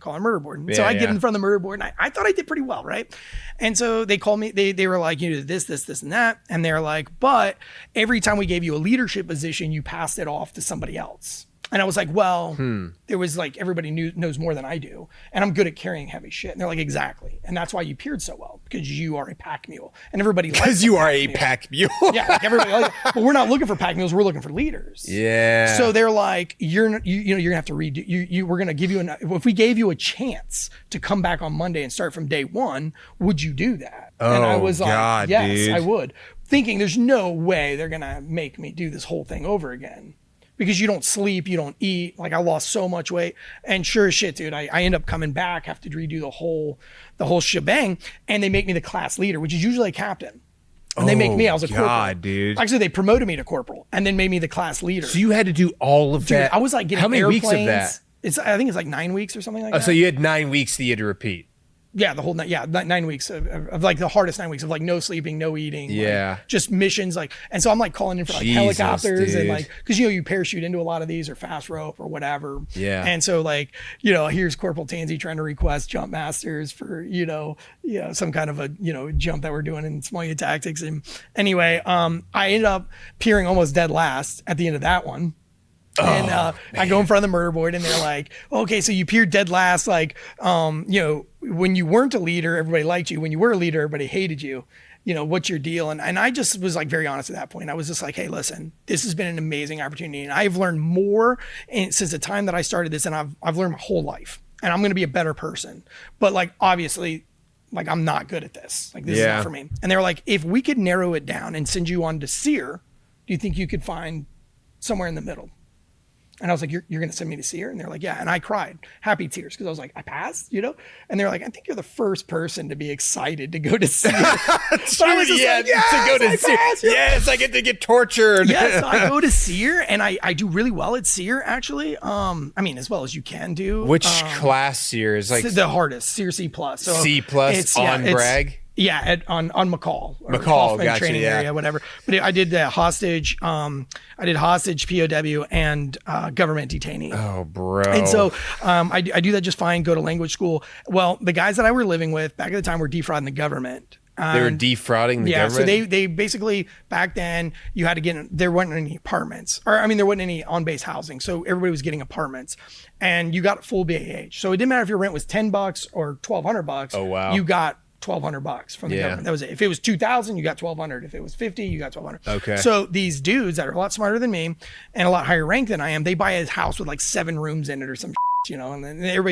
call a murder board. And so I get in front of the murder board and I thought I did pretty well, right? And so they called me, they were like, you know, this, and that. And they're like, but every time we gave you a leadership position, you passed it off to somebody else. And I was like, well, there was like, everybody knows more than I do. And I'm good at carrying heavy shit. And they're like, exactly. And that's why you peered so well, because you are a pack mule. And everybody likes because you are a pack mule. Yeah, like everybody likes it. But we're not looking for pack mules. We're looking for leaders. Yeah. So they're like, you're gonna have to redo. We're gonna give you if we gave you a chance to come back on Monday and start from day one, would you do that? And I was like, yes, dude. I would. Thinking there's no way they're gonna make me do this whole thing over again. Because you don't sleep, you don't eat. Like I lost so much weight, and sure as shit, dude, I end up coming back, have to redo the whole shebang, and they make me the class leader, which is usually a captain. And they make me, I was a corporal. Dude. Actually, they promoted me to corporal and then made me the class leader. So you had to do all of that. I was like getting how many airplanes. weeks of that? I think it's like 9 weeks or something like that. So you had 9 weeks that you had to repeat. Yeah, the whole 9 weeks of like the hardest 9 weeks of like no sleeping, no eating. Yeah. Like, just missions. Like, and so I'm like calling in for like helicopters and like, cause you know, you parachute into a lot of these or fast rope or whatever. Yeah. And so like, you know, here's Corporal Tansy trying to request jump masters for, you know, some kind of a, you know, jump that we're doing in small unit tactics. And anyway, I ended up peering almost dead last at the end of that one. And I go in front of the murder board and they're like, okay, so you peered dead last. Like, you know, when you weren't a leader, everybody liked you. When you were a leader, everybody hated you. You know, what's your deal? And I just was like very honest at that point. I was just like, hey, listen, this has been an amazing opportunity. And I've learned more since the time that I started this, and I've learned my whole life. And I'm going to be a better person. But like, obviously, like I'm not good at this. Like this is not for me. And they were like, if we could narrow it down and send you on to SEER, do you think you could find somewhere in the middle? And I was like, you're going to send me to SEER? And they're like, yeah. And I cried, happy tears, because I was like, I passed, you know? And they're like, I think you're the first person to be excited to go to SEER. So I was just like, yes, to go to SEER. Yes, I get to get tortured. Yes, I go to SEER, and I do really well at SEER, actually. I mean, as well as you can do. Which class SEER is like? The hardest, SEER C+. So C+ on Bragg? Yeah, on McCall. Or McCall, Hoffman gotcha, training area, whatever. But I did hostage, POW, and government detainee. Oh, bro. And so I do that just fine, go to language school. Well, the guys that I were living with back at the time were defrauding the government. They were defrauding the government? So they basically, back then, you had to get, there weren't any apartments. Or, I mean, there wasn't any on-base housing. So everybody was getting apartments. And you got full BAH. So it didn't matter if your rent was $10 or $1,200. Oh, wow. You got $1,200 from the government. That was it. If it was $2,000, you got $1,200. If it was $50, you got $1,200. Okay. So these dudes that are a lot smarter than me and a lot higher ranked than I am, they buy a house with like 7 rooms in it or some, you know, and then everybody